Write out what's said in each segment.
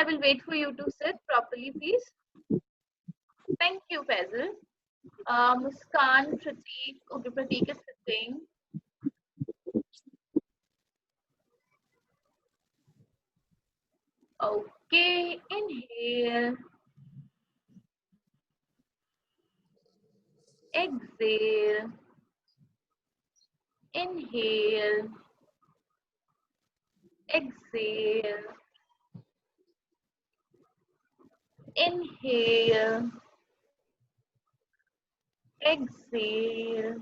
I will wait for you to sit properly, please. Thank you, Faisal. Muskan, Prateek. Okay, Prateek is sitting. Okay, inhale. Exhale. Inhale. Exhale. Inhale. Exhale.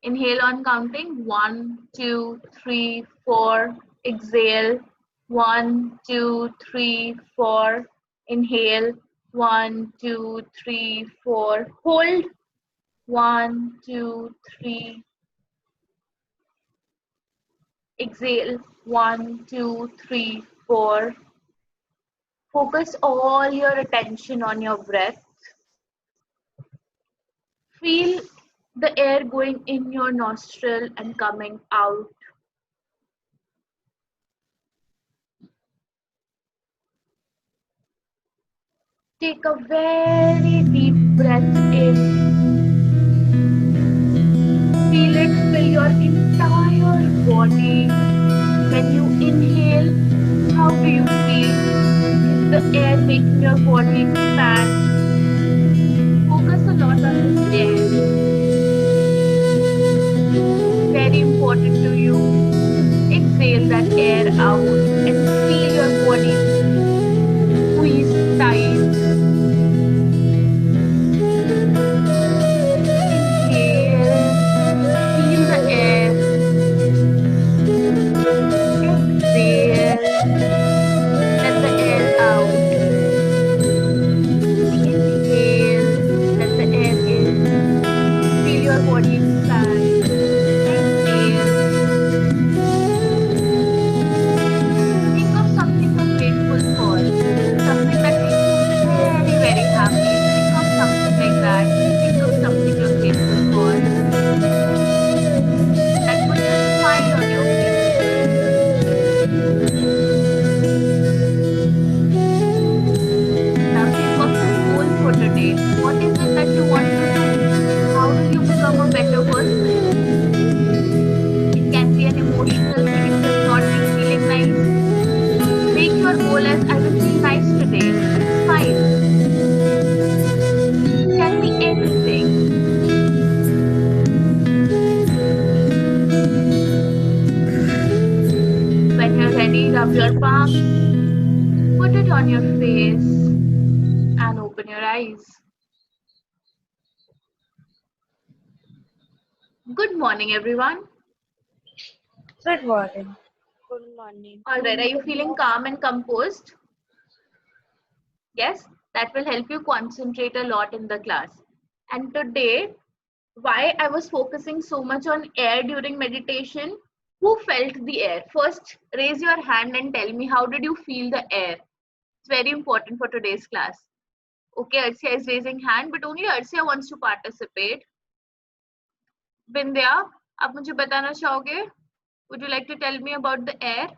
Inhale on counting. 1, 2, 3, 4. Exhale. 1, 2, 3, 4. Inhale. 1, 2, 3, 4. Hold. 1, 2, 3. Exhale. 1, 2, 3, 4. Focus all your attention on your breath. Feel the air going in your nostril and coming out. Take a very deep breath in. Feel it fill your entire body. When you inhale, how do you feel? Is the air making your body expand? Focus a lot on this air. Very important to you. Exhale that air out and feel your body squeeze tight. Inhale, feel the air. Exhale, let the air out. Inhale, let the air in. Feel your body expand. Exhale. Think of something you're grateful for. Something that makes you very, very happy. Think of something like that. Think of something you're grateful for. That puts a smile on your face. Now think of your goal for today. What is it that you want to do? How will you become a better person? It can be an emotional thing if you've not been feeling nice. Make your goal as I will feel nice today. It's fine. It can be anything. When you're ready, rub your palms, put it on your face, and open your eyes. Good morning, everyone. Good morning. Good morning. Alright, are you feeling calm and composed? Yes, that will help you concentrate a lot in the class. And today, why I was focusing so much on air during meditation? Who felt the air? First, raise your hand and tell me how did you feel the air? It's very important for today's class. Okay, Arsia is raising hand, but only Arsia wants to participate. Bindya, आप मुझे बताना चाहोगे? Would you like to tell me about the air?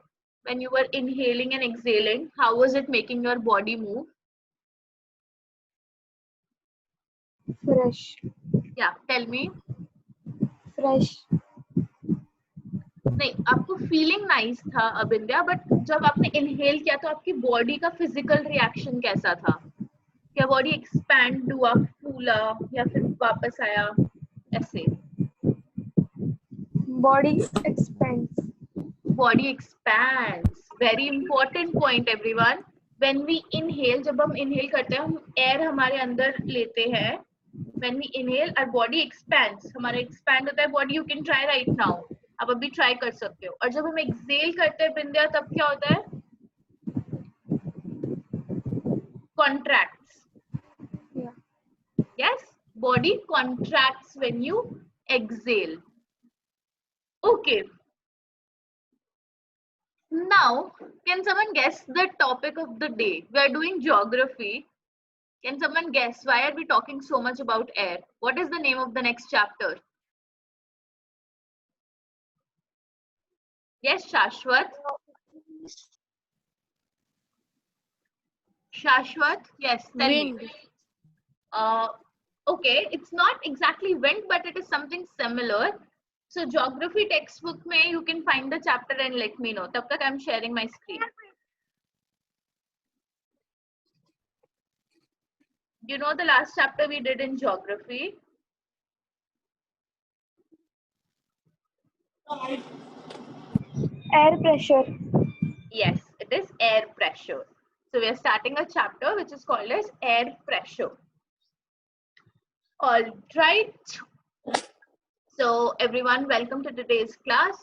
When you were inhaling and exhaling, how was it making your body move? Fresh. Yeah, tell me. Fresh. नहीं, आपको feeling nice था अबिंद्या, but जब आपने inhale किया तो आपकी body का physical reaction कैसा था? क्या बॉडी एक्सपैंड हुआ, फूला या फिर वापस आया ऐसे? Body expands. Body expands. Very important point everyone. When we inhale, जब हम inhale करते हैं, हम air हमारे अंदर लेते हैं. When we inhale, our body expands. हमारा expand होता है body. You can try right now. आप अभी try कर सकते हो. और जब हम exhale करते हैं बिंदिया, तब क्या होता है? Contracts. Yeah. Yes, body contracts when you exhale. Okay. Now, can someone guess the topic of the day? We are doing geography. Can someone guess why are we talking so much about air? What is the name of the next chapter? Yes, Shashwat. Shashwat, yes, tell Wind. me. Okay, it's not exactly wind, but it is something similar. So geography textbook mein you can find the chapter and let me know. Tab tak I'm sharing my screen. You know the last chapter we did in geography? Air pressure. Yes, it is air pressure. So we are starting a chapter which is called as air pressure. All right. So everyone, welcome to today's class.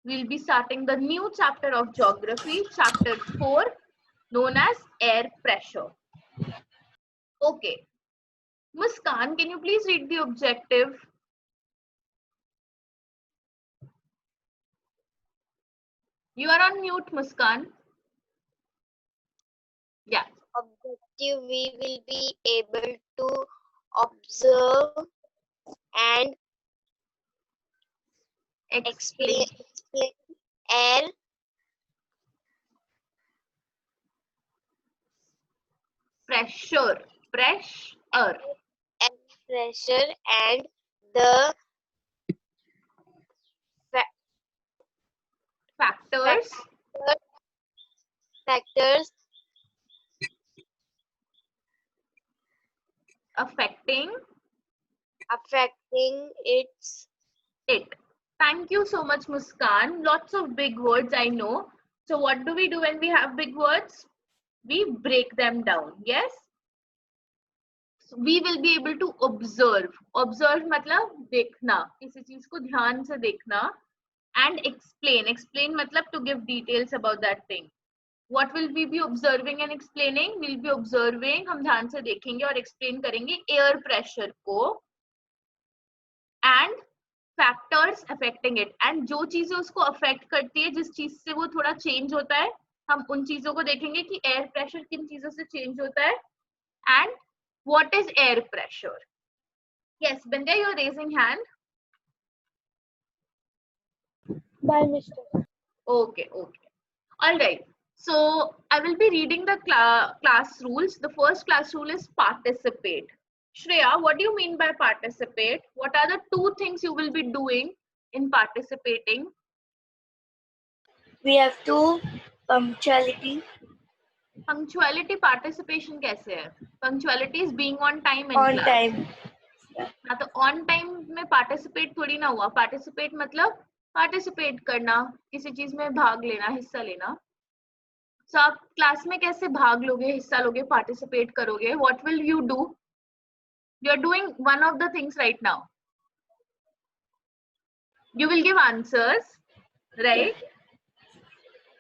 We'll be starting the new chapter of geography, chapter 4, known as air pressure. Okay. Muskan, can you please read the objective? You are on mute, Muskan. Yeah. Objective, we will be able to observe and Explain. explain air Pressure. Pressure. pressure and the Factors factors affecting affecting its it. Thank you so much, Muskan. Lots of big words, I know. So what do we do when we have big words? We break them down. Yes? So we will be able to observe. Observe मतलब देखना, किसी चीज को ध्यान से देखना. And explain. Explain मतलब to give details about that thing. What will we be observing and explaining? We'll be observing, हम ध्यान से देखेंगे और explain करेंगे air pressure को and factors affecting it. And जो चीजें उसको affect करती है, जिस चीज से वो थोड़ा change होता है, हम उन चीजों को देखेंगे कि air pressure किन चीजों से change होता है and what is air pressure. Yes, Bindya, you're raising hand. By mistake. Okay, okay. All right. So I will be reading the class rules. The first class rule is participate. Shreya, what do you mean by participate? What are the two things you will be doing in participating? We have to punctuality. Punctuality participation कैसे है? Punctuality is being on time in On class. time. हाँ तो on time में participate थोड़ी ना हुआ. Participate मतलब participate करना, किसी चीज में भाग लेना, हिस्सा लेना. So आप क्लास में कैसे भाग लोगे, हिस्सा लोगे, participate करोगे? What will you do? You are doing one of the things right now. You will give answers, right?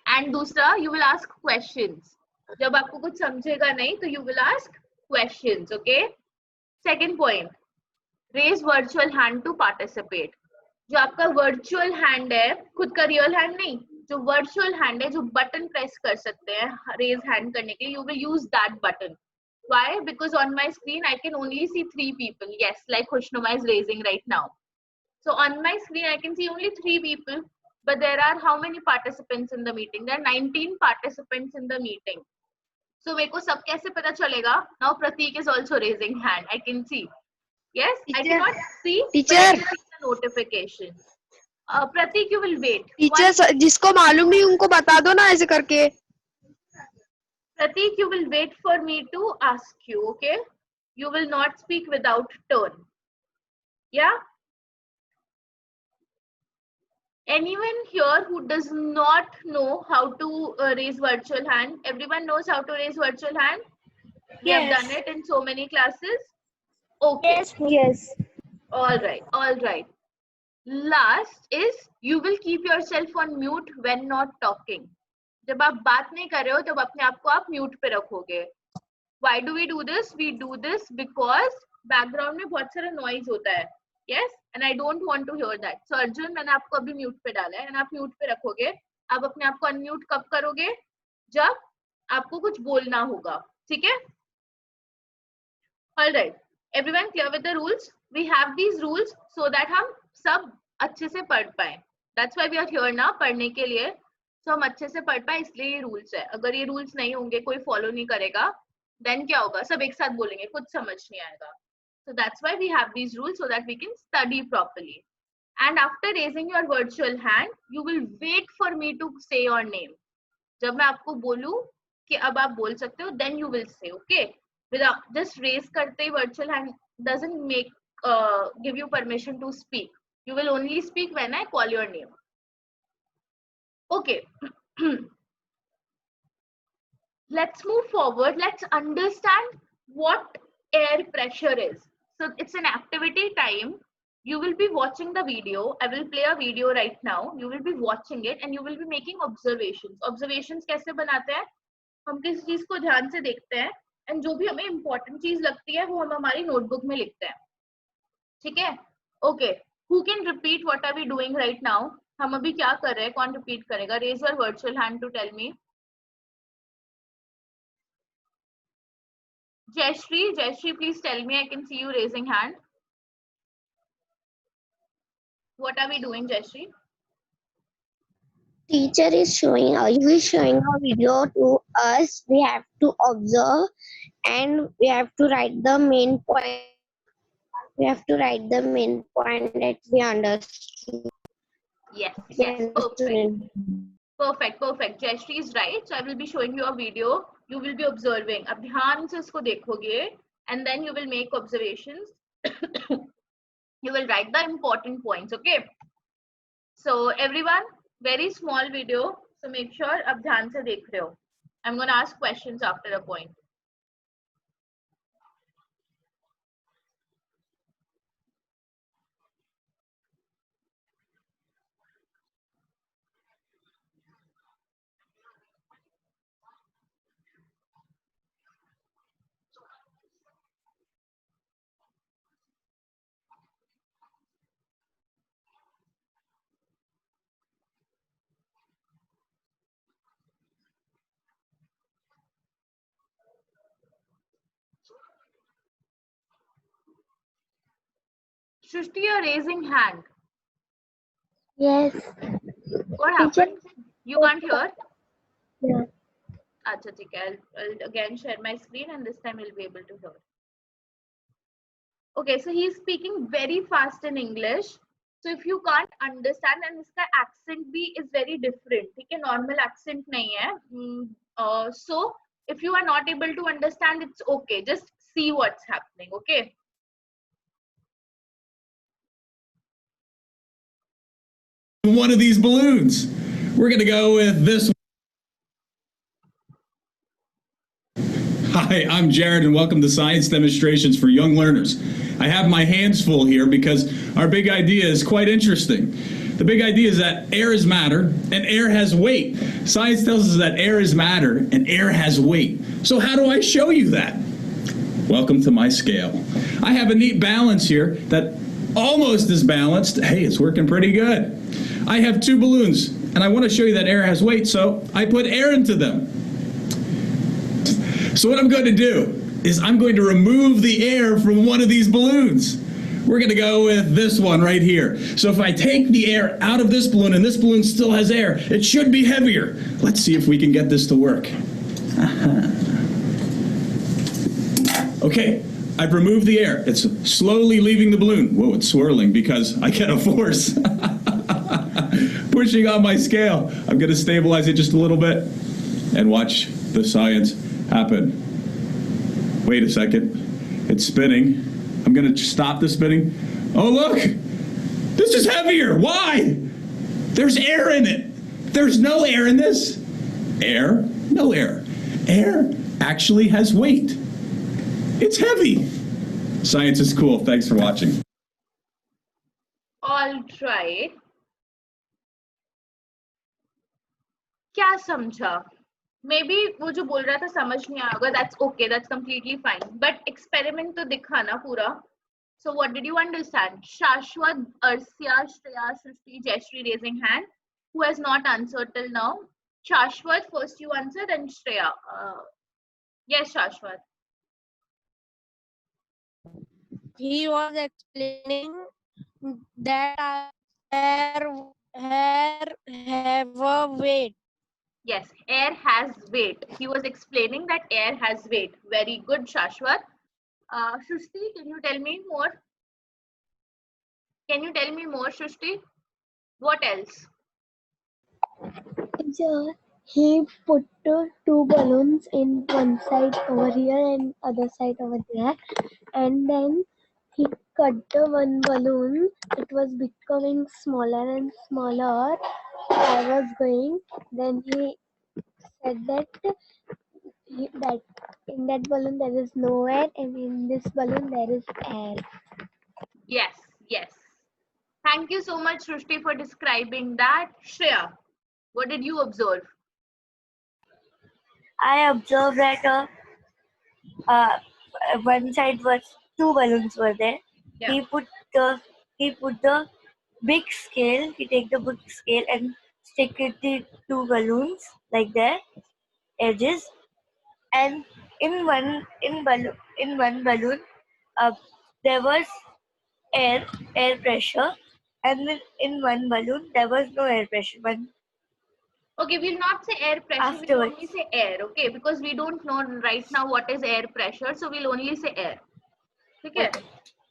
And दूसरा, you will ask questions. जब आपको कुछ समझेगा नहीं तो you will ask questions, okay? Second point, raise virtual hand to participate. जो आपका virtual hand है, खुद का real hand नहीं, जो virtual hand है, जो button press कर सकते हैं raise hand करने के लिए, you will use that button. Why? Because on my screen I can only see 3 people. Yes, like Khushnuma is raising right now. So on my screen I can see only 3 people, but there are how many participants in the meeting? There are 19 participants in the meeting. So मेरे को सब कैसे पता चलेगा? Now Prateek is also raising hand. I can see. Yes, Teacher. I cannot see. Teacher. But I can see the notification. Prateek, you will wait. Teacher जिसको मालूम नहीं उनको बता दो ना ऐसे करके. Prateek, you will wait for me to ask you, okay? You will not speak without turn. Yeah? Anyone here who does not know how to raise virtual hand? Everyone knows how to raise virtual hand? We have Yes. done it in so many classes. Okay. Yes. All right. All right. Last is you will keep yourself on mute when not talking. जब आप बात नहीं कर रहे हो तब अपने आप को आप म्यूट पे रखोगे. Why do we do this? We do this because background में बहुत सारा noise होता है. Yes, and I don't want to hear that. So Arjun, मैंने आपको अभी म्यूट पे डाला है and आप म्यूट पे रखोगे. आप अपने आप को अनम्यूट कब करोगे? जब आपको कुछ बोलना होगा. ठीक है? All right. Everyone clear with the rules? We have these rules so that हम सब अच्छे से पढ़ पाए. That's why we are here ना, पढ़ने के लिए। सो हम अच्छे से पढ़ पाए, इसलिए ये रूल्स है। अगर ये रूल्स नहीं होंगे, कोई फॉलो नहीं करेगा, देन क्या होगा, सब एक साथ बोलेंगे, कुछ समझ नहीं आएगा। So that's why we have these rules, so that we can study properly. And after raising your virtual hand, you will wait for me to say your name. जब मैं आपको बोलूं कि अब आप बोल सकते हो, then you will say, okay? Without just raise करते ही virtual hand doesn't make give you permission to speak. You will only speak when I call your name. Okay. Let's move forward. Let's understand what air pressure is. So it's an activity time. You will be watching the video. I will play a video right now. You will be watching it and you will be making observations. Observations कैसे बनाते हैं? हम किसी चीज को ध्यान से देखते हैं and जो भी हमें important चीज लगती है वो हम हमारी notebook में लिखते हैं. ठीक है? Okay. Who can repeat what are we doing right now? हम अभी क्या कर रहे हैं? कौन repeat करेगा? Raise your virtual hand to tell me. Jayashree, please tell me. I can see you raising hand. What are we doing, Jayashree? Teacher is showing a video to us. We have to observe and we have to write the main point. We have to write the main point that we understood. Yes, We yes, understood. perfect. Jayashree is right. So I will be showing you a video. You will be observing. अब ध्यान से इसको देखोगे, and then you will make observations. You will write the important points. Okay. So everyone, very small video. So make sure अब ध्यान से देख रहे हो. I'm gonna ask questions after a point. Shrishti, you're raising hand. Yes. What happened? You can't hear? Yeah. Acha, I'll again share my screen and this time you'll be able to hear. Okay, so he's speaking very fast in English. So if you can't understand, and his accent bhi is very different. Okay, normal accent nahi hai. So if you are not able to understand, it's okay. Just see what's happening. Okay. One of these balloons. We're going to go with this. Hi, I'm Jared and welcome to Science Demonstrations for Young Learners. I have my hands full here because our big idea is quite interesting. The big idea is that air is matter and air has weight. Science tells us that air is matter and air has weight. So how do I show you that? Welcome to my scale. I have a neat balance here that almost is balanced. Hey, it's working pretty good. I have two balloons and I want to show you that air has weight, so I put air into them. So what I'm going to do is I'm going to remove the air from one of these balloons. We're going to go with this one right here. So if I take the air out of this balloon and this balloon still has air, it should be heavier. Let's see if we can get this to work. Okay, I've removed the air. It's slowly leaving the balloon. Whoa, it's swirling because I get a force pushing on my scale. I'm going to stabilize it just a little bit and watch the science happen. Wait a second. It's spinning. I'm going to stop the spinning. Oh, look. This is heavier. Why? There's air in it. There's no air in this. Air? No air. Air actually has weight. It's heavy. Science is cool. Thanks for watching. All right. क्या समझा? Maybe वो जो बोल रहा था समझ नहीं आया होगा. That's okay. That's completely fine. But experiment तो दिखा ना पूरा. So what did you understand? Shashwat, Arsya, Shreya, Srishti, Jayashree raising hand. Who has not answered till now? Shashwat, first you answer, then Shreya. Yes, Shashwat. He was explaining that air Air have a weight. Yes, air has weight. He was explaining that air has weight. Very good, Shashwat. Shushti, can you tell me more? Can you tell me more, Shushti? What else? Teacher, he put two balloons in one side over here and other side over there, and then he cut the one balloon. It was becoming smaller and smaller. I was going. Then he said that that in that balloon there is no air, and in this balloon there is air. Yes, yes. Thank you so much, Shushti, for describing that. Shreya, what did you observe? I observed that one side was two balloons were there. Yeah. He put the big scale. He take the big scale and stick it the two balloons like that edges, and in one balloon, there was air pressure, and then in one balloon there was no air pressure. But Okay, we'll not say air pressure, we'll only afterwards, say air, okay? Because we don't know right now what is air pressure, so we'll only say air. Okay? okay,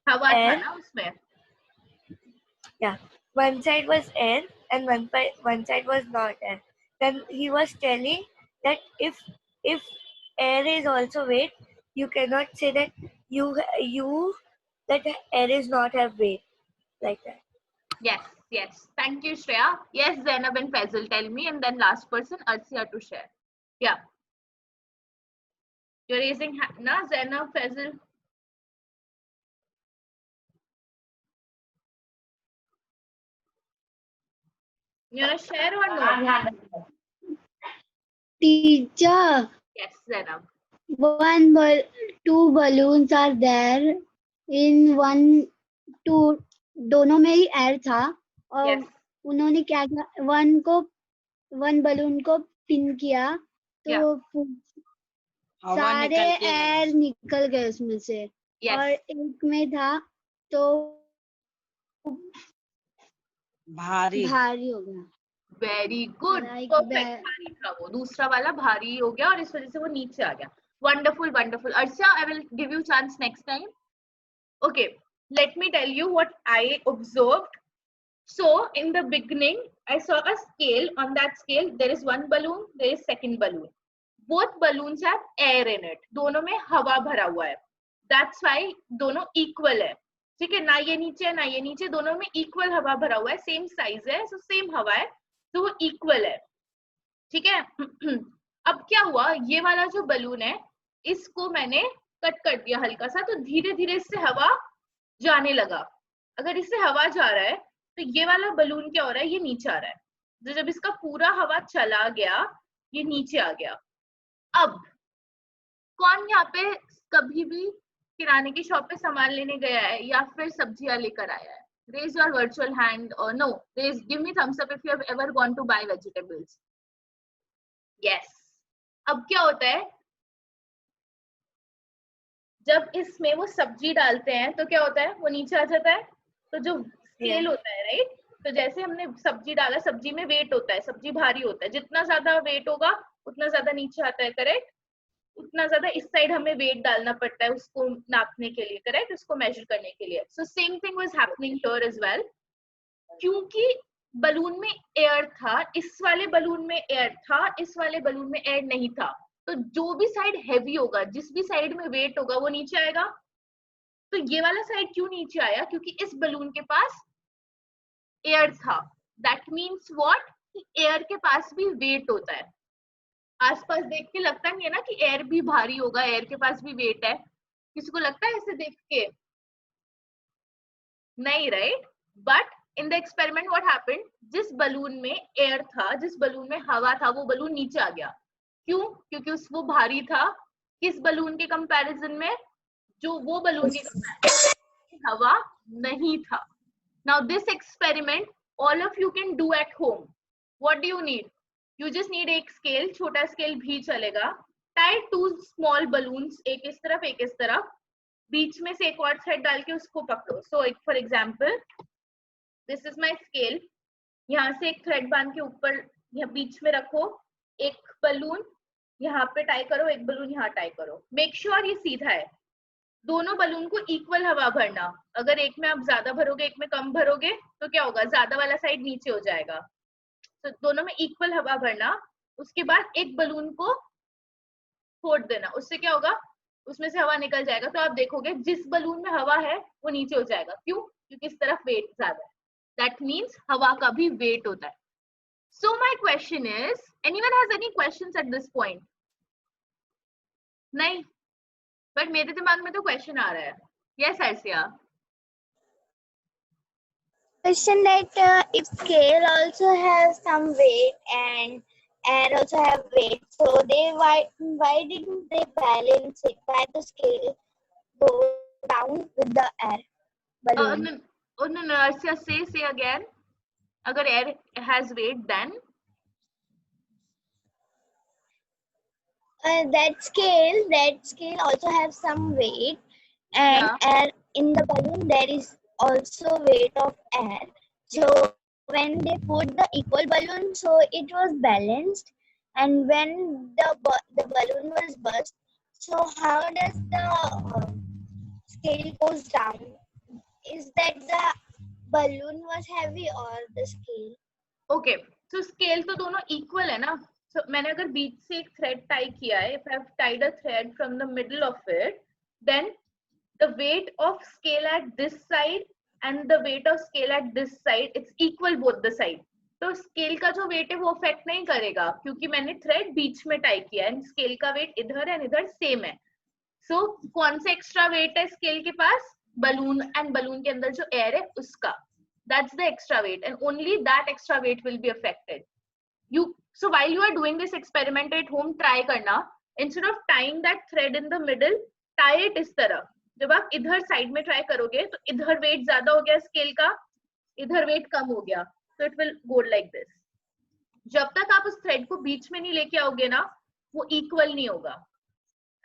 हवा था air, ना उसमें. yeah, one side was air and one side was not air. Then he was telling that if air is also weight, you cannot say that you that air is not have weight like that. Yes, yes. Thank you, Shreya. Yes, Zainab and Faisal, tell me, and then last person, Arsia, to share. Yeah. You're raising hand, na, Zainab, Faisal? You wanna share or no? Teacher, Yes, Zainab. two balloons are there. In one, two, दोनों में ही air था और Yes. उन्होंने क्या किया, one balloon को pin किया तो Yeah. सारे एयर निकल गए उसमें से. Yes. और एक में था तो भारी हो गया. Very good. Like Perfect. भारी था वो. दूसरा वाला भारी हो गया और इस वजह से वो नीचे आ गया. Wonderful, wonderful. Arsia, I will give you chance next time. Okay, let me tell you what I observed. So in the beginning, I saw a scale. On that scale, there is one balloon, there is second balloon. Both balloons have air in it. दोनों में हवा भरा हुआ है. That's why दोनों equal है. ठीक है, ना ये नीचे ना ये नीचे, दोनों में equal हवा भरा हुआ है. Same size है, so same हवा है, तो वो equal है. ठीक है. अब क्या हुआ, ये वाला जो बलून है, इसको मैंने कट कर दिया हल्का सा, तो धीरे धीरे इससे हवा जाने लगा. अगर इससे हवा जा रहा है तो ये वाला बलून क्या हो रहा है, ये नीचे आ रहा है. तो जब इसका पूरा हवा चला गया, ये नीचे आ गया. अब कौन यहाँ पे कभी भी किराने की शॉप पे सामान लेने गया है या फिर सब्जियां लेकर आया है? Raise your virtual hand or no. Give me thumbs up if you have ever gone to buy vegetables. Yes. अब क्या होता है, जब इसमें वो सब्जी डालते हैं तो क्या होता है, वो नीचे आ जाता है. तो जो स्केल होता है, राइट, तो जैसे हमने सब्जी डाला, सब्जी में वेट होता है, सब्जी भारी होता है, जितना ज्यादा वेट होगा उतना ज्यादा नीचे आता है, करेक्ट. उतना ज्यादा इस साइड हमें वेट डालना पड़ता है उसको नापने के लिए, करेक्ट, उसको मेजर करने के लिए. So same thing was happening here as well. क्योंकि बलून में एयर था, इस वाले बलून में एयर था, इस वाले बलून में एयर नहीं था, तो जो भी साइड हैवी होगा, जिस भी साइड में वेट होगा, वो नीचे आएगा. तो ये वाला साइड क्यों नीचे आया, क्योंकि इस बलून के पास एयर था. दैट मीन्स व्हाट, एयर के पास भी वेट होता है. आसपास देख के लगता नहीं है ना कि एयर भी भारी होगा, एयर के पास भी वेट है. किसी को लगता है ऐसे देख के? नहीं, right. But in the experiment what happened, जिस बलून में एयर था, जिस बलून में हवा था, वो बलून नीचे आ गया. क्यों? क्योंकि वो भारी था. किस बलून के कंपैरिजन में? जो वो बलून के कंपैरिजन में हवा नहीं था. Now this experiment all of you can do at home. What do you need? You just need एक स्केल, छोटा स्केल भी चलेगा. टाई टू स्मॉल बलून्स, एक इस तरफ एक इस तरफ, बीच में से एक और थ्रेड डाल के उसको पकड़ो. So for example, this is my scale. यहाँ से एक थ्रेड बांध के ऊपर यहाँ बीच में रखो, एक बलून यहाँ पे टाई करो, एक बलून यहाँ टाई करो। मेक श्योर ये सीधा है। दोनों बलून को इक्वल हवा भरना। अगर एक में आप ज्यादा भरोगे, एक में कम भरोगे, तो क्या होगा, ज्यादा वाला साइड नीचे हो जाएगा। तो दोनों में इक्वल हवा भरना। उसके बाद एक बलून को फोड़ देना, उससे क्या होगा, उसमें से हवा निकल जाएगा। तो आप देखोगे जिस बलून में हवा है वो नीचे हो जाएगा। क्यों? क्योंकि इस तरफ वेट ज्यादा है। दैट मीन्स हवा का भी वेट होता है। So my question is, anyone has any questions at this point? नहीं, बट मेरे दिमाग में तो क्वेश्चन आ रहा है। Yes अर्सिया। Question that if scale also has some weight and air also have weight, so they why didn't they balance it? Why the scale go down with the air balloon? no, Arsia, say again. Agar air has weight, then That scale also have some weight, and air in the balloon there is also weight of air. So when they put the equal balloon, so it was balanced, and when the balloon was burst, so how does the scale goes down? Is that the balloon was heavy or the scale? okay, so scale तो दोनों equal है ना। So मैंने अगर बीच से एक thread tie किया है, if I have tied a thread from the middle of it, then the weight of scale at this side and the weight of scale at this side, it's equal both the side. तो scale का जो weight है वो affect नहीं करेगा, क्योंकि मैंने thread बीच में tie किया है। scale का weight इधर है, इधर same है। So कौन सा extra weight है scale के पास? balloon, and balloon के अंदर जो air है उसका, that's the extra weight, and only that extra weight will be affected. So while you are doing this experiment at home, try करना, instead of tying that thread in the middle, tie it इस तरह। जब आप इधर side में try करोगे तो इधर वेट ज्यादा हो गया स्केल का, इधर वेट कम हो गया, so it will go like this. जब तक आप उस थ्रेड को बीच में नहीं लेके आओगे ना, वो इक्वल नहीं होगा।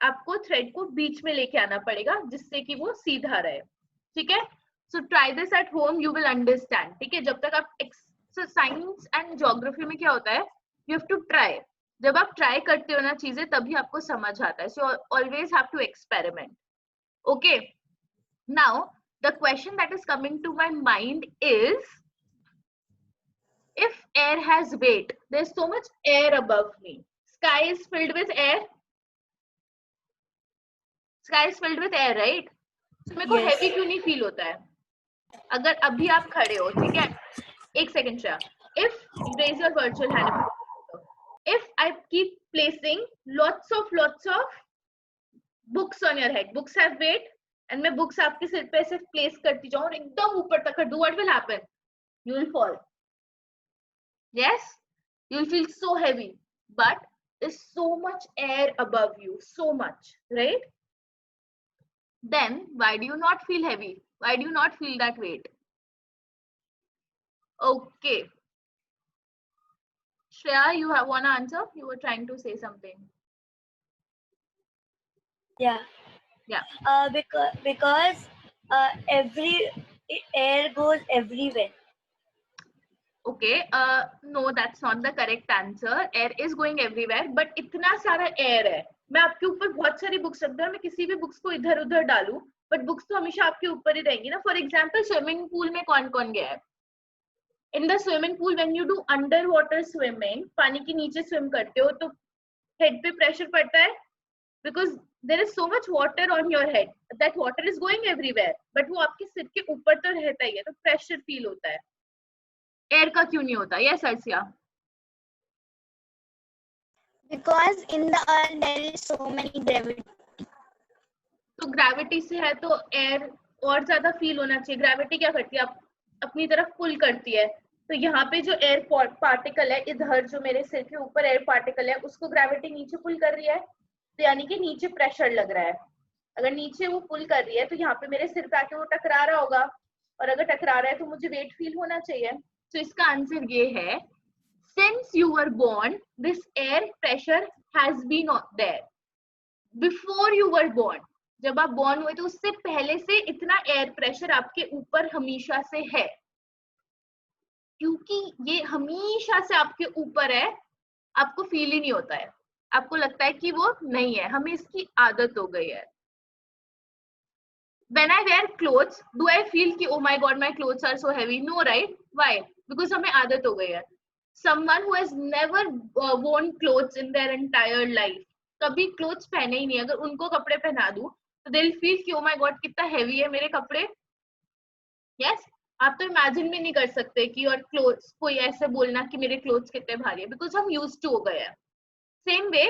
आपको थ्रेड को बीच में लेके आना पड़ेगा जिससे कि वो सीधा रहे। ठीक है? So try this at home, you will understand. ठीक है? जब तक आप साइंस एंड ज्योग्राफी में क्या होता है, यू हैव टू ट्राई। जब आप ट्राई करते हो ना चीजें, तभी आपको समझ आता है। So always have to experiment. Okay, now the question that is coming to my mind is, if air has weight, there's so much air above me, sky is filled with air, sky is filled with air, right? So मेरे को heavy क्यों नहीं feel होता है? अगर अभी आप खड़े हो, ठीक है, एक second Shreya, if raise your virtual hand, if I keep placing lots of books on your head, books have weight, and मैं books आपके सिर पे ऐसे place करती जाऊँ और एकदम ऊपर तक कर दूँ, what will happen? You will fall. Yes, you'll feel so heavy, but there's so much air above you, so much, right? Then why do you not feel heavy? Why do you not feel that weight? Okay, Shreya, you want to answer? You were trying to say something. Yeah. Because every air goes everywhere. Okay, no, that's not the correct answer. Air is going everywhere, but इतना सारा air है, मैं आपके ऊपर बहुत सारी books रख दूँ, मैं किसी भी बुक्स को इधर उधर डालूं, बट बुक्स तो हमेशा आपके ऊपर ही रहेंगी ना। फॉर एग्जाम्पल स्विमिंग पूल में कौन कौन गया है? In the swimming pool when you do under water swimming, पानी के नीचे स्विम करते हो तो हेड पे प्रेशर पड़ता है, because there is so much water on your head, that water is going everywhere, but वो आपके सिर के ऊपर तो रहता ही है, तो प्रेशर फील होता है। एयर का क्यों नहीं होता? Yes अर्सिया। Because in the earth there is so many gravity. तो ग्रेविटी से है तो एयर और ज्यादा फील होना चाहिए। ग्रेविटी क्या करती है? अपनी तरफ पुल करती है, तो यहाँ पे जो एयर पार्टिकल है, इधर जो मेरे सिर के ऊपर एयर पार्टिकल है, उसको ग्रेविटी नीचे पुल कर रही है, तो यानी कि नीचे प्रेशर लग रहा है। अगर नीचे वो पुल कर रही है तो यहाँ पे मेरे सिर पे आके वो टकरा रहा होगा, और अगर टकरा रहा है तो मुझे वेट फील होना चाहिए। तो इसका आंसर ये है, since you were born this air pressure has been there before you were born. जब आप born हुए तो उससे पहले से इतना एयर प्रेशर आपके ऊपर हमेशा से है। क्योंकि ये हमेशा से आपके ऊपर है, आपको फील ही नहीं होता है, आपको लगता है कि वो नहीं है, हमें इसकी आदत हो गई है. When I wear clothes, do I feel कि oh my god my clothes are so heavy? No, right? Why? Because हमें आदत हो गई है. Someone who has never worn clothes in their entire life, कभी clothes पहने ही नहीं, अगर उनको कपड़े पहना दूं तो they'll feel कि oh my god कितना heavy है मेरे कपड़े. Yes, आप तो imagine भी नहीं कर सकते कि और clothes कोई ऐसे बोलना कि मेरे clothes कितने भारी है, because हम used to हो गए हैं. Same way,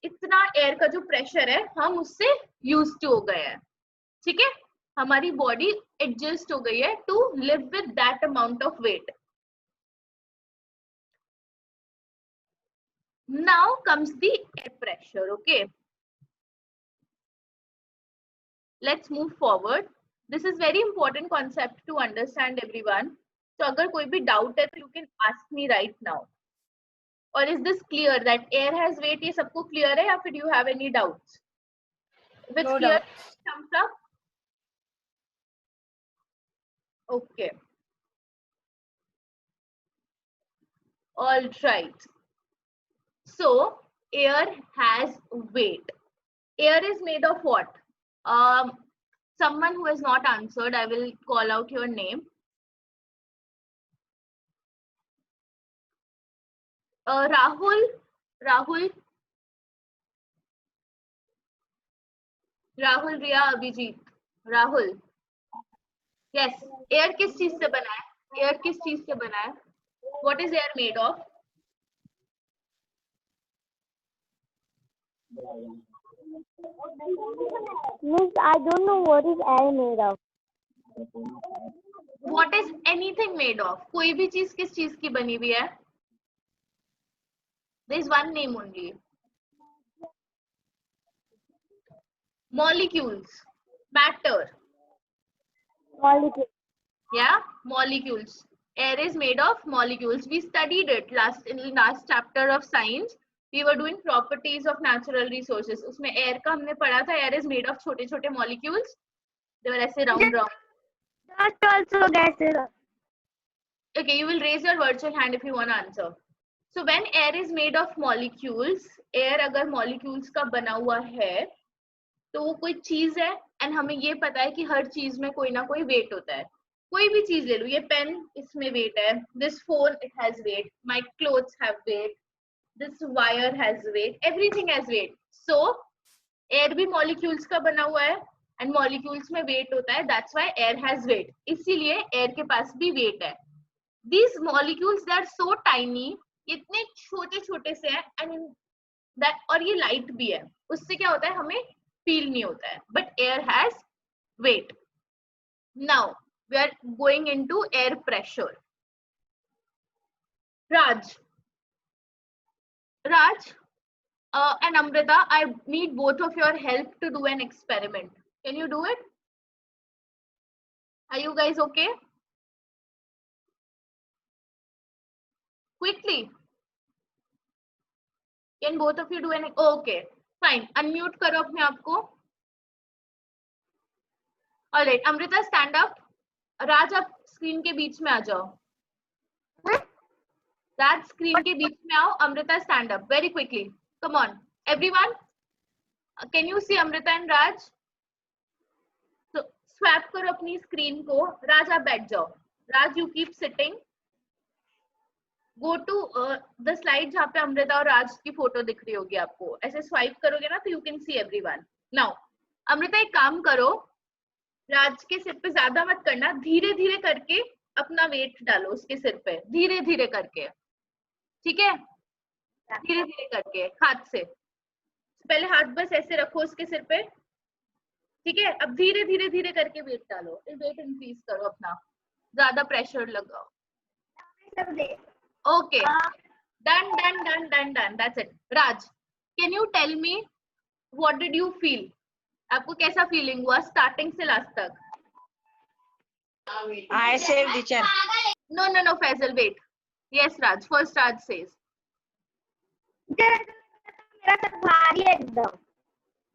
इतना air का जो pressure है हम उससे used to हो गए हैं. ठीक है, हमारी बॉडी एडजस्ट हो गई है to live with that amount of weight. Now comes the air pressure. Okay, let's move forward. This is very important concept to understand everyone. तो अगर कोई भी डाउट है तो you can ask me right now. और is this clear that air has weight? ये सबको clear है या फिर you have any doubts? Which clear thumbs up. Okay. All right. So air has weight. Air is made of what? Someone who has not answered, I will call out your name. Rahul, Riya, Abhijit. Rahul. Yes. Air किस चीज से बना है? Air किस चीज से बना है? What is air made of? Miss, I don't know what is air made of. What is anything made of? कोई भी चीज किस चीज की बनी हुई है? There is one name only. Molecules. Matter. Molecule. Yeah, molecules. Air is made of molecules. We studied it in last chapter of science. We were doing properties of natural resources. उसमें air का हमने पढ़ा था. Air is made of छोटे-छोटे molecules. They were ऐसे round. Dust also gases. Okay, you will raise your virtual hand if you want to answer. So when air is made of molecules, air अगर molecules का बना हुआ है तो वो कोई चीज है. एंड हमें ये पता है कि हर चीज में कोई ना कोई वेट होता है. कोई भी चीज ले लो, ये पेन, इसमें वेट है. This phone, it has weight. My clothes have weight. This wire has weight. Everything has weight. So air भी मॉलिक्यूल्स का बना हुआ है एंड मॉलिक्यूल्स में वेट होता है. That's why air has weight. इसीलिए एयर के पास भी वेट है. These molecules they are so tiny, इतने छोटे छोटे से हैं एंड दैट, और ये लाइट भी है. उससे क्या होता है, हमें फील नहीं होता है. But air has weight. Now we are going into air pressure. Raj and Amrita, I need both of your help to do an experiment. Can you do it? Are you guys okay? Quickly. Can both of you do an... Okay, fine. Unmute करो अपने आप को. All right, Amrita, stand up. राज, आप screen के बीच में आ जाओ. राज, screen के बीच में आओ. Amrita, stand up very quickly. Come on, everyone. Can you see Amrita and Raj? So swap करो अपनी स्क्रीन को. राज, आप बैठ जाओ. Raj, you keep sitting. Go to the slide जहाँ पे अमृता और राज की फोटो दिख रही होगी आपको. ऐसे स्वाइप करोगे ना तो you can see everyone. Now, Amrita एक काम करो, राज के सिर पे ज्यादा मत करना, धीरे धीरे करके अपना वेट डालो उसके सिर पे, धीरे धीरे करके. ठीक है, धीरे धीरे करके हाथ से. पहले हाथ बस ऐसे रखो उसके सिर पे. ठीक है, अब धीरे धीरे धीरे करके वेट डालो. वेट इंक्रीज करो अपना, ज्यादा प्रेशर लगाओ. Okay, done. That's it. Raj, can you tell me what did you feel? आपको कैसा फीलिंग हुआ स्टार्टिंग से लास्ट तक? I saved teacher. No, Faisal, wait. Yes, Raj. First, Raj says. मेरा सर भारी है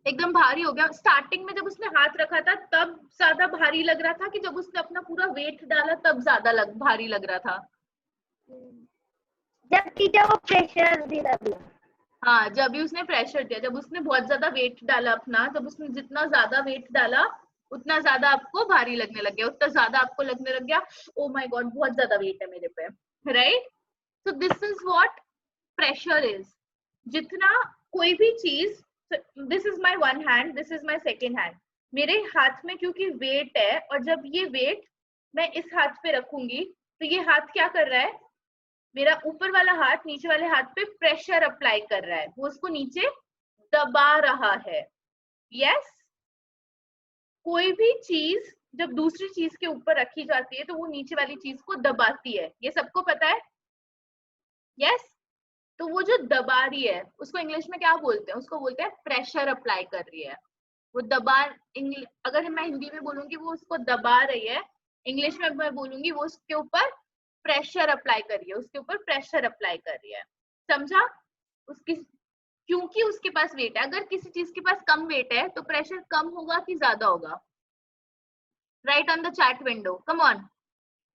एकदम भारी हो गया. स्टार्टिंग में जब उसने हाथ रखा था तब ज्यादा भारी लग रहा था कि जब उसने अपना पूरा वेट डाला तब ज्यादा भारी लग रहा था? जब टीचर को प्रेशर दिला दिया। हाँ, जब भी उसने प्रेशर दिया, जब उसने बहुत ज्यादा वेट डाला अपना, जब उसने जितना ज्यादा वेट डाला उतना ज्यादा आपको भारी लगने लग गया, उतना ज्यादा आपको लगने लग गया ओ माय गॉड बहुत ज्यादा वेट है मेरे पे, right? So this is what pressure is. जितना कोई भी चीज, this is my one hand, this is my second hand, मेरे हाथ में क्योंकि वेट है, और जब ये वेट मैं इस हाथ पे रखूंगी तो ये हाथ क्या कर रहा है, मेरा ऊपर वाला हाथ नीचे वाले हाथ पे प्रेशर अप्लाई कर रहा है, वो उसको नीचे दबा रहा है। यस, कोई भी चीज जब दूसरी चीज के ऊपर रखी जाती है तो वो नीचे वाली चीज को दबाती है, ये सबको पता है। यस, तो वो जो दबा रही है उसको इंग्लिश में क्या बोलते हैं, उसको बोलते हैं प्रेशर अप्लाई कर रही है। वो दबा, अगर मैं हिंदी में बोलूंगी वो उसको दबा रही है, इंग्लिश में मैं बोलूंगी वो उसके ऊपर प्रेशर अप्लाई कर रही है, उसके ऊपर प्रेशर अप्लाई कर रही है। समझा? उसकी, क्योंकि उसके पास वेट है, अगर किसी चीज के पास कम वेट है तो प्रेशर कम होगा कि ज्यादा होगा? Right on the chat window, come on.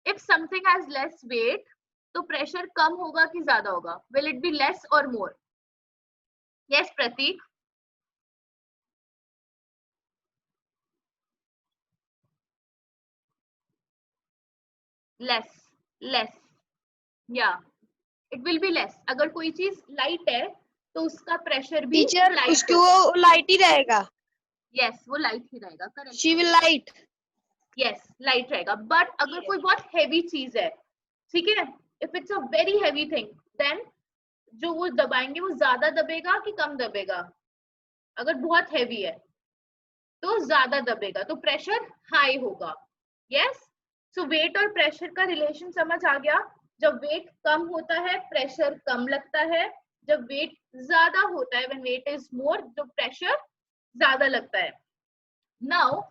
If something has less weight तो प्रेशर कम होगा कि ज्यादा होगा? विल इट बी लेस और मोर? यस प्रतीक। लेस, लेस, या इट विल बी लेस। अगर कोई चीज लाइट है तो उसका प्रेशर भी टीचर लाइट उसको वो लाइट ही रहेगा। यस, वो लाइट ही रहेगा, correct. She will light. Yes, light रहेगा। बट अगर कोई बहुत हेवी चीज है, ठीक है, if it's a very heavy thing, then जो वो दबाएंगे वो ज्यादा दबेगा कि कम दबेगा? अगर बहुत हेवी है तो ज्यादा दबेगा, तो प्रेशर हाई होगा। यस, सो वेट और प्रेशर का रिलेशन समझ आ गया। जब वेट कम होता है प्रेशर कम लगता है, जब वेट ज्यादा होता है, व्हेन वेट इज मोर, तो प्रेशर ज्यादा लगता है। Now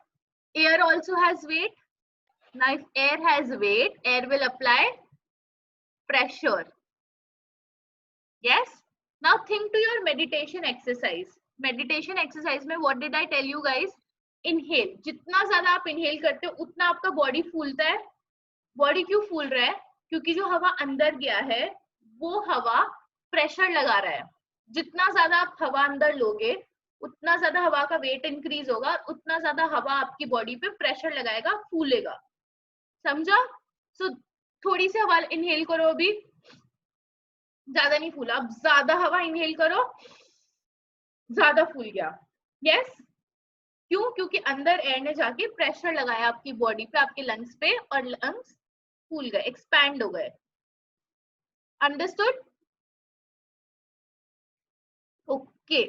air also has weight. Now if air has weight, air will apply pressure. Yes, now think to your meditation exercise. Meditation exercise में what did I tell you guys? Inhale, जितना ज्यादा आप inhale करते हो उतना आपका body फूलता है। बॉडी क्यों फूल रहा है? क्योंकि जो हवा अंदर गया है वो हवा प्रेशर लगा रहा है। जितना ज्यादा आप हवा अंदर लोगे उतना ज्यादा हवा का वेट इंक्रीज होगा, उतना ज्यादा हवा आपकी बॉडी पे प्रेशर लगाएगा, फूलेगा। समझा? सो थोड़ी सी हवा इनहेल करो, अभी ज्यादा नहीं फूला, अब ज्यादा हवा इनहेल करो, ज्यादा फूल गया। यस, क्यों? क्योंकि अंदर एयर ने जाके प्रेशर लगाया आपकी बॉडी पे, आपके लंग्स पे, और लंग्स फूल गए, एक्सपैंड हो गए। Understood? Okay,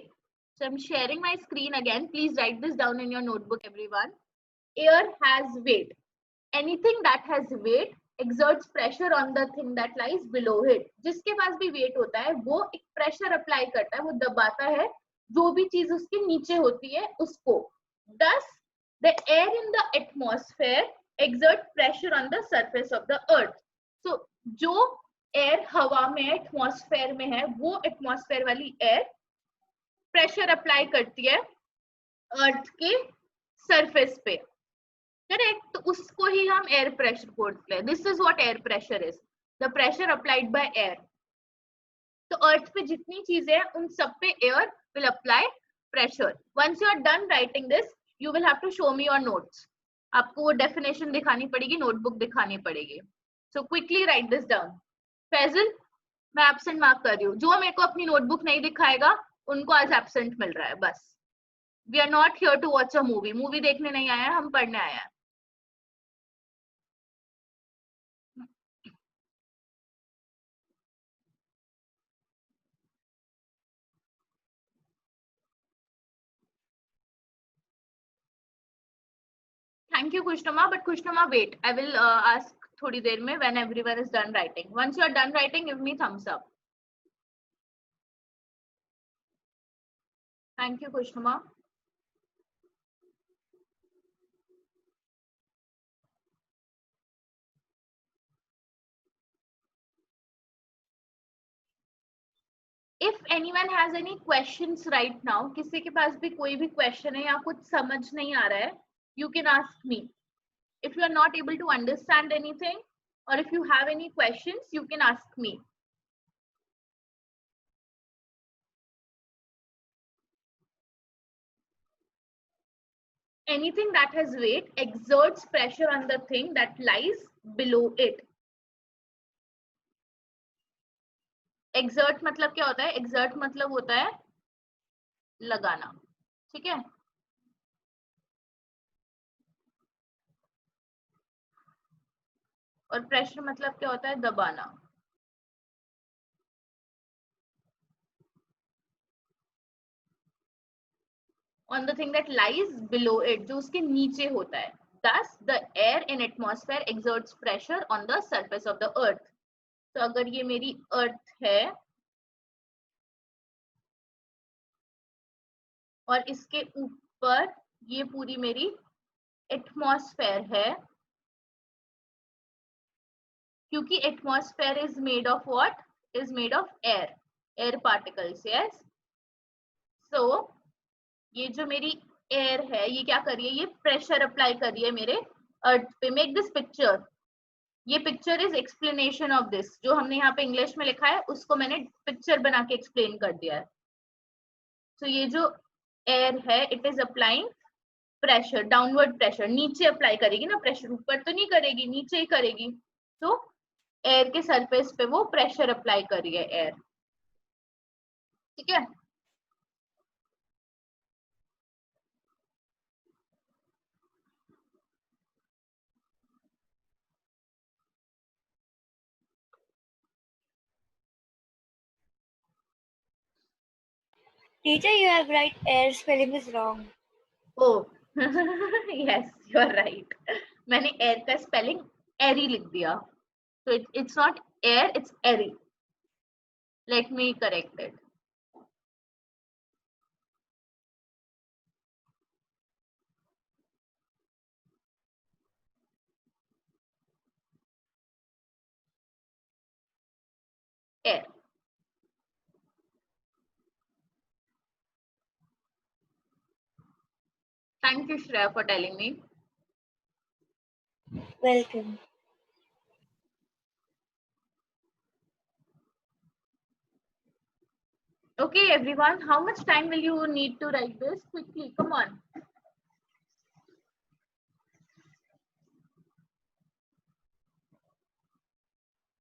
so I'm sharing my screen again. Please write this down in your notebook, everyone. Air has weight. Anything that has weight exerts pressure on the thing that lies below it. जिसके पास भी wait होता है वो एक pressure apply करता है, वो दबाता है जो भी चीज उसके नीचे होती है उसको। Thus, the air in the atmosphere exerts pressure on the surface of the earth. So, जो एयर हवा में एटमॉस्फेयर में है, वो एटमॉस्फेयर वाली एयर प्रेशर अप्लाई करती है अर्थ के सरफेस पे, करेक्ट? तो उसको ही हम एयर प्रेशर बोलते हैं। This is what air pressure is, the pressure applied by air. तो अर्थ पे जितनी चीजें हैं उन सब पे air will apply pressure. Once you are done writing this, you will have to show me your notes. आपको वो डेफिनेशन दिखानी पड़ेगी, नोटबुक दिखानी पड़ेगी। So quickly write this down. Faisal, मैं एब्सेंट मार्क कर रही हूँ। जो मेरे को अपनी नोटबुक नहीं दिखाएगा उनको आज एब्सेंट मिल रहा है, बस। We are not here to watch a movie, movie देखने नहीं आया है, हम पढ़ने आए हैं। Thank you Khushnuma, but Khushnuma wait, I will ask थोड़ी देर में when everyone is done writing. Once you are done writing, give me thumbs up. Thank you Khushnuma. If anyone has any questions right now, किसी के पास भी कोई भी क्वेश्चन है या कुछ समझ नहीं आ रहा है, you can ask me. If you are not able to understand anything, or if you have any questions, you can ask me. Anything that has weight exerts pressure on the thing that lies below it. Exert मतलब क्या होता है? Exert मतलब होता है लगाना, ठीक है? और प्रेशर मतलब क्या होता है? दबाना. On the thing that lies below it, जो उसके नीचे होता है. Thus, the air in atmosphere exerts pressure on the surface of the earth. तो अगर ये मेरी अर्थ है और इसके ऊपर ये पूरी मेरी एटमॉस्फेयर है, क्योंकि atmosphere is made of what? Is made of air particles. Yes. So ये जो मेरी एयर है, ये क्या कर रही है? ये प्रेशर अप्लाई कर रही है मेरे अर्थ पे. Make this picture. ये picture is explanation of this. जो हमने यहाँ पे इंग्लिश में लिखा है उसको मैंने पिक्चर बना के एक्सप्लेन कर दिया है. तो ये जो एयर है, it is applying pressure, downward pressure. नीचे अप्लाई करेगी ना प्रेशर, ऊपर तो नहीं करेगी, नीचे ही करेगी. तो एयर के सरफेस पे वो प्रेशर अप्लाई कर रही है एयर. ठीक है. Teacher, you have right. Air spelling is wrong. Oh, yes, you are right. मैंने एयर का स्पेलिंग एरी लिख दिया. So it's not air, it's airy. Let me correct it. Air. Thank you, Shreya, for telling me. Welcome. Okay, everyone, how much time will you need to write this? Quickly, come on.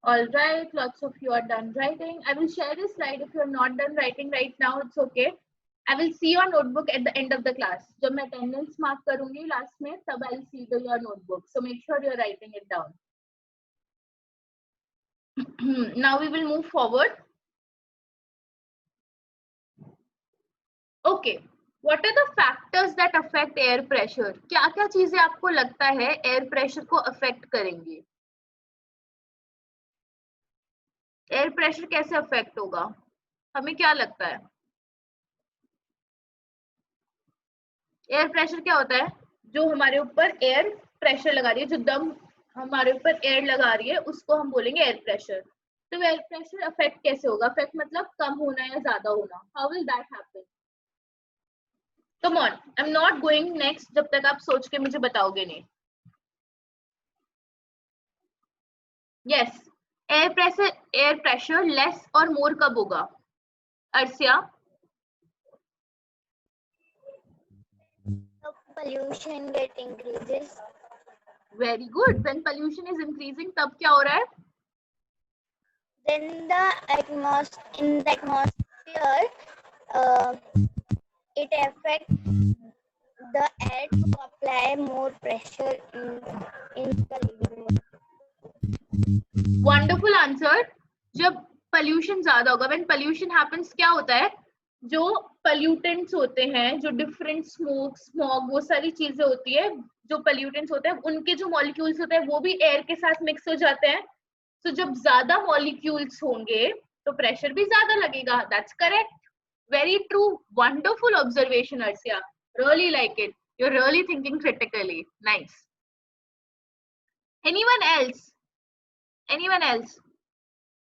All right, lots of you are done writing. I will share this slide. If you're not done writing right now, it's okay. I will see your notebook at the end of the class. जब मैं attendance mark करूँगी last में, तब I'll see your notebook. So make sure you're writing it down. Now we will move forward. Okay. What are the factors that affect air pressure? क्या क्या चीजें आपको लगता है air pressure को affect करेंगी? एयर प्रेशर कैसे अफेक्ट होगा? हमें क्या लगता है? एयर प्रेशर क्या होता है? जो हमारे ऊपर एयर प्रेशर लगा रही है, जो दम हमारे ऊपर एयर लगा रही है, उसको हम बोलेंगे एयर प्रेशर. तो एयर प्रेशर अफेक्ट कैसे होगा? अफेक्ट मतलब कम होना या ज्यादा होना. How will that happen? Come on, I am not going next जब तक आप सोच के मुझे बताओगे नहीं. यस. एयर प्रेशर लेस और मोर कब होगा? अर्सिया. Pollution get increases. Very good. When pollution is increasing, तब क्या हो रहा है? Then in the atmosphere, it affects the air to apply more pressure in the living room. Wonderful answer. जब pollution ज्यादा होगा, when pollution happens, क्या होता है? जो pollutants होते हैं, जो different smog, वो सारी चीजें होती है, जो pollutants होते हैं, उनके जो molecules होते हैं, वो भी air के साथ mix हो जाते हैं. तो जब ज्यादा molecules होंगे, तो pressure भी ज्यादा लगेगा. That's correct. Very true. Wonderful observation, Arsia. Really like it. You're really thinking critically. Nice. Anyone else? Anyone else?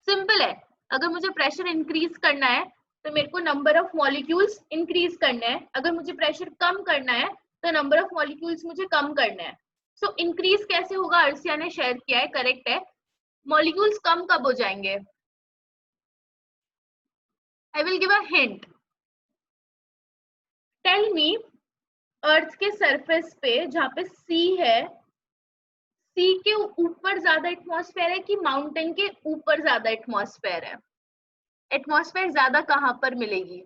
Simple है. अगर मुझे pressure increase करना है, तो मेरे को number of molecules increase करना है. अगर मुझे pressure कम करना है, तो number of molecules मुझे कम करना है. So increase कैसे होगा? अर्सिया ने share किया है, correct है. मॉलिक्यूल्स कम कब हो जाएंगे? I will give a hint. Tell me, earth के सरफेस पे जहाँ पे सी है, सी के ऊपर ज्यादा एटमॉस्फेयर है कि माउंटेन के ऊपर ज्यादा एटमॉस्फेयर है? एटमॉस्फेयर ज्यादा कहाँ पर मिलेगी,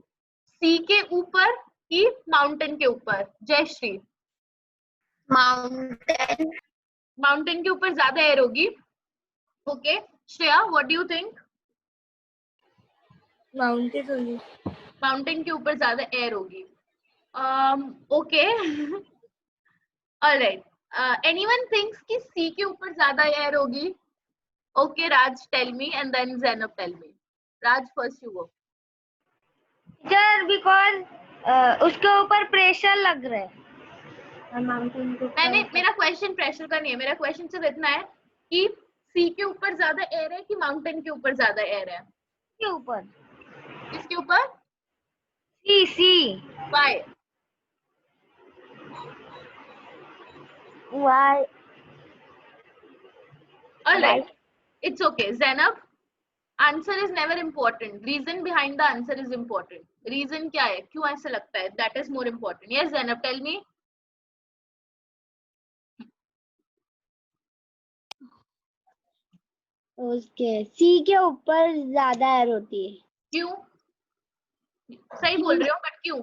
सी के ऊपर कि माउंटेन के ऊपर? जयश्री. Mountain. माउंटेन के ऊपर ज्यादा एयर होगी. Okay, Shreya, what do you think? Mountain होगी. माउंटेन के ऊपर ज्यादा एयर होगी. ओके. ऑलराइट. एनीवन थिंक्स कि सी के ऊपर ज्यादा एयर होगी? Okay, Raj tell me and then Zainab tell me. Raj first, you go. Sir because उसके ऊपर प्रेशर लग रहा है. मेरा क्वेश्चन प्रेशर का नहीं है, मेरा क्वेश्चन सिर्फ इतना है कि सी के ऊपर ज्यादा एयर है कि माउंटेन के ऊपर ज्यादा एयर है? के ऊपर. किसके ऊपर? Sea. Why? Why. Alright, it's okay. Zainab, answer is never important, reason behind the answer is important. Reason क्या है, क्यों ऐसा लगता है, that is more important. Yes Zainab, tell me. उसके सी के ऊपर ज्यादा एयर होती है. क्यों? सही बोल रहे हो, बट क्यों?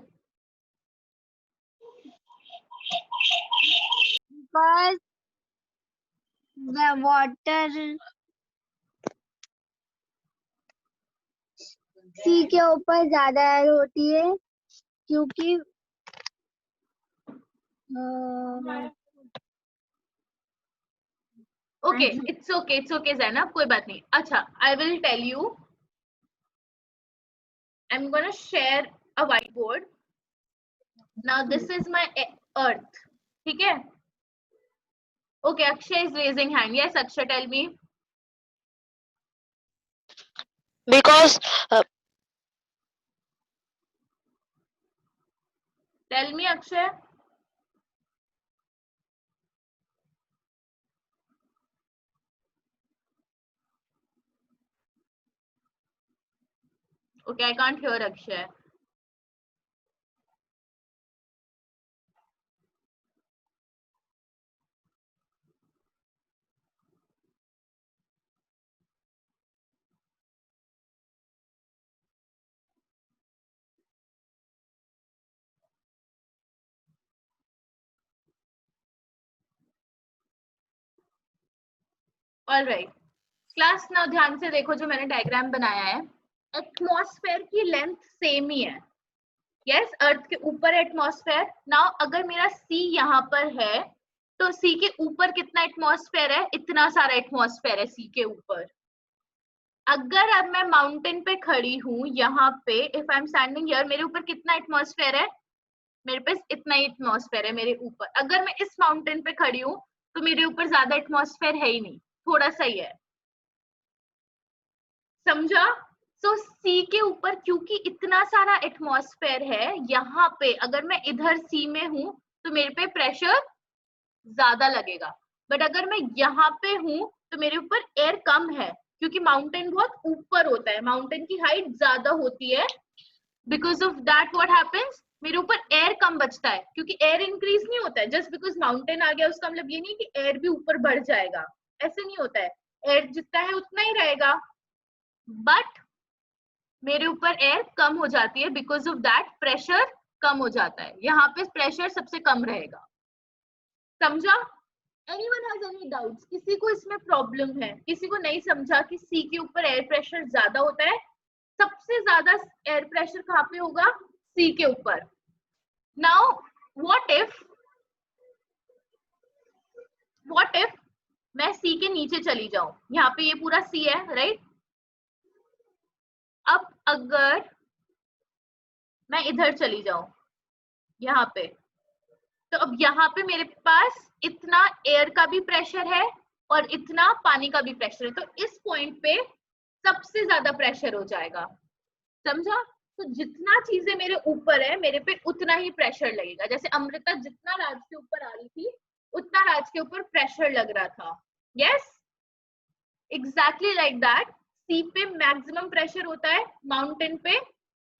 बिकॉज द वाटर सी के ऊपर ज्यादा एयर होती है क्योंकि ओके, इट्स ओके ज़ैनब, कोई बात नहीं. अच्छा, I will tell you. I am gonna share a white board. Now this is my earth. ठीक है? Okay, Akshay is raising hand. Yes Akshay, tell me. Because tell me Akshay. Okay, I can't hear Akshay. All right. Class now ध्यान से देखो जो मैंने diagram बनाया है. Atmosphere की लेंथ सेम ही है. यस, अर्थ के ऊपर एटमॉस्फेयर. नाउ अगर मेरा सी यहाँ पर है तो सी के ऊपर कितना एटमॉस्फेयर है? इतना सारा एटमॉस्फेयर है सी के ऊपर. अगर अब मैं माउंटेन पे खड़ी हूँ यहाँ पे, if I am standing here, मेरे ऊपर कितना एटमॉस्फेयर है? मेरे पास इतना ही एटमॉस्फेयर है मेरे ऊपर. अगर मैं इस माउंटेन पे खड़ी हूँ तो मेरे ऊपर ज्यादा एटमॉस्फेयर है ही नहीं, थोड़ा सा ही है. समझा? सो सी के ऊपर क्योंकि इतना सारा एटमॉस्फेयर है, यहाँ पे अगर मैं इधर सी में हूँ तो मेरे पे प्रेशर ज्यादा लगेगा. बट अगर मैं यहाँ पे हूँ तो मेरे ऊपर एयर कम है क्योंकि माउंटेन बहुत ऊपर होता है, माउंटेन की हाइट ज्यादा होती है. Because of that what happens, मेरे ऊपर एयर कम बचता है क्योंकि एयर इंक्रीज नहीं होता है. जस्ट बिकॉज माउंटेन आ गया उसका मतलब ये नहीं कि एयर भी ऊपर बढ़ जाएगा, ऐसे नहीं होता है. एयर जितना है उतना ही रहेगा, बट मेरे ऊपर एयर कम हो जाती है. बिकॉज ऑफ दैट प्रेशर कम हो जाता है. यहाँ पे प्रेशर सबसे कम रहेगा. समझा? Anyone has any doubts? किसी को इसमें प्रॉब्लम है? किसी को नहीं समझा कि सी के ऊपर एयर प्रेशर ज्यादा होता है? सबसे ज्यादा एयर प्रेशर कहाँ पे होगा? सी के ऊपर. नाउ व्हाट इफ मैं सी के नीचे चली जाऊं? यहाँ पे ये पूरा सी है, राइट? अब अगर मैं इधर चली जाऊं यहाँ पे, तो अब यहाँ पे मेरे पास इतना एयर का भी प्रेशर है और इतना पानी का भी प्रेशर है. तो इस पॉइंट पे सबसे ज्यादा प्रेशर हो जाएगा. समझा? तो जितना चीजें मेरे ऊपर है मेरे पे उतना ही प्रेशर लगेगा. जैसे अमृता जितना राज के ऊपर आ रही थी उतना राज के ऊपर प्रेशर लग रहा था. यस? एग्जैक्टली लाइक दैट, सी पे मैक्सिमम प्रेशर होता है, माउंटेन पे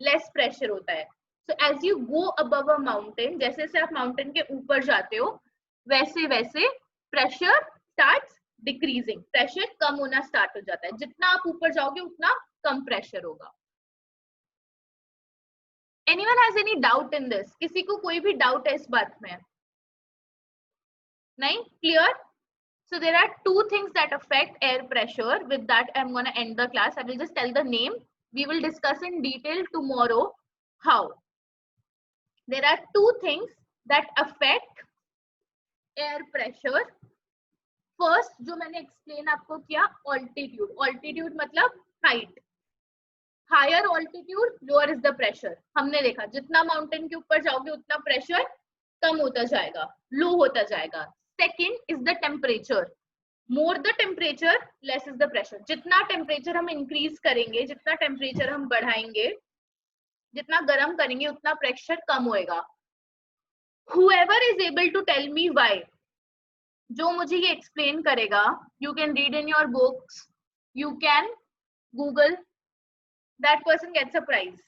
लेस प्रेशर होता है. So as you go above a mountain, जैसे जैसे आप माउंटेन के ऊपर जाते हो वैसे वैसे प्रेशर स्टार्ट्स डिक्रीजिंग, प्रेशर कम होना स्टार्ट हो जाता है. जितना आप ऊपर जाओगे उतना कम प्रेशर होगा. Anyone has any doubt in this? किसी को कोई भी डाउट है इस बात में? नहीं? Clear? So there are two things that affect air pressure. With that, I'm going to end the class. I will just tell the name. We will discuss in detail tomorrow how. There are two things that affect air pressure. First, जो मैंने explain आपको किया, altitude. Altitude मतलब height. Higher altitude, lower is the pressure. हमने देखा जितना mountain के ऊपर जाओगे उतना pressure कम होता जाएगा, low होता जाएगा. Second is the temperature. More the temperature, less is the pressure. जितना temperature हम increase करेंगे, जितना temperature हम बढ़ाएंगे, जितना गर्म करेंगे उतना pressure कम होएगा. Whoever is able to tell me why, जो मुझे ये explain करेगा, you can read in your books, you can Google, that person gets a prize.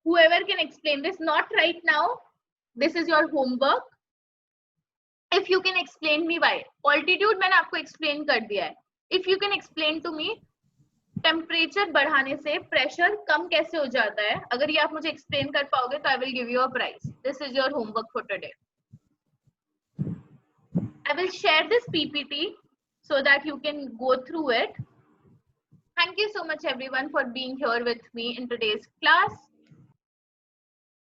Whoever can explain this, not right now, this is your homework. If you can explain me why. Altitude मैंने आपको explain कर दिया है. If you can explain to me, temperature बढ़ाने से pressure कम कैसे हो जाता है? अगर ये आप मुझे explain कर पाओगे तो I will give you a prize. This is your homework for today. I will share this PPT so that you can go through it. Thank you so much everyone for being here with me in today's class.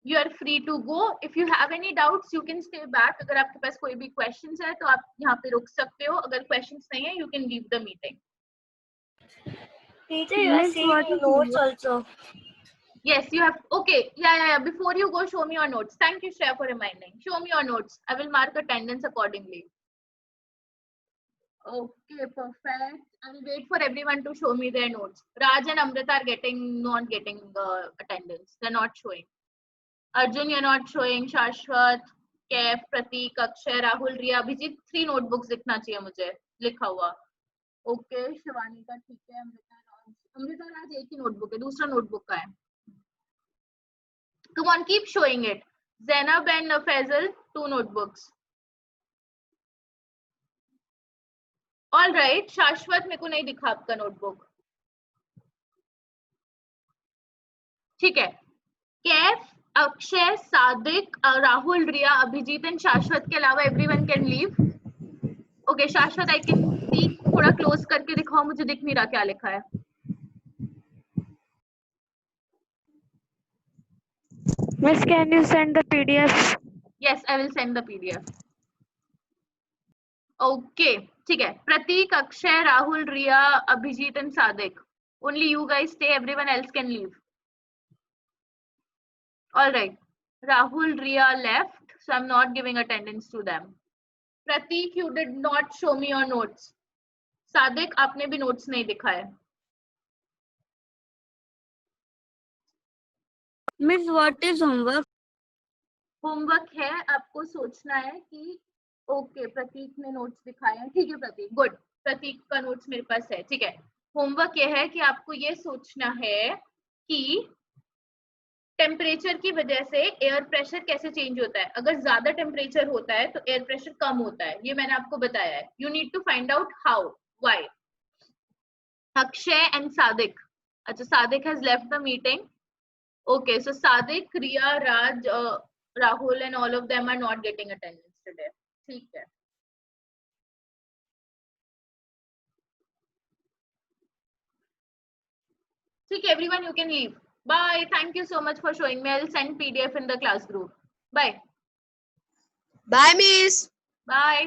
You are free to go. If you have any doubts, you can stay back. अगर आपके पास कोई भी questions है तो आप यहाँ पे रुक सकते हो. अगर questions नहीं है, you can leave the meeting. Teacher, you are saying your notes also. Yes, you have. Okay, yeah. Before you go, show me your notes. Thank you, Shreya, for reminding. Show me your notes. I will mark attendance accordingly. Okay, perfect. I will wait for everyone to show me their notes. Raj and Amrita are not getting attendance. They're not showing. Arjun, you're not showing. Shashwat, Kev, Pratik, Akshay, Rahul, Riya, Abhijit, 3 notebooks दिखना चाहिए मुझे लिखा हुआ. Okay, Shivani का ठीक है. अमृता राज एक ही notebook है, दूसरा notebook का है. Come on, keep showing it. Zainab and Faisal, 2 notebooks. All right, शाश्वत मेरे को नहीं दिखा आपका notebook. ठीक है. कैफ, अक्षय, सादिक, राहुल, रिया, अभिजीत एंड शाश्वत के अलावा everyone can leave. Okay, शाश्वत I can see. थोड़ा close करके दिखाओ, मुझे दिख नहीं रहा क्या लिखा है. Miss, can you send the PDF? Yes, I will send the PDF. Okay, ठीक है. Prateek, Akshay, Rahul, Riya, Abhijeet and Sadiq. Only you guys stay. Everyone else can leave. All right. Rahul, Riya left, so I'm not giving attendance to them. Pratik, you did not show me your notes. Sadik, आपने भी notes नहीं दिखाए. Miss, what is homework? Homework है, आपको सोचना है कि okay, प्रतीक ने notes दिखाए हैं. ठीक है प्रतीक, good. प्रतीक का notes मेरे पास है. ठीक है. Homework ये है कि आपको ये सोचना है कि टेम्परेचर की वजह से एयर प्रेशर कैसे चेंज होता है. अगर ज्यादा टेम्परेचर होता है तो एयर प्रेशर कम होता है. ये मैंने आपको बताया है. You need to find out how, why. Akshay and Sadiq. अच्छा, Sadiq has left the meeting. Okay, so Sadiq, Riya, Raj, Rahul and all of them are not getting attendance today. ठीक है. ठीक है, everyone you can leave. Bye. Thank you so much for showing me. I'll send PDF in the class group. Bye. Bye, Miss. Bye.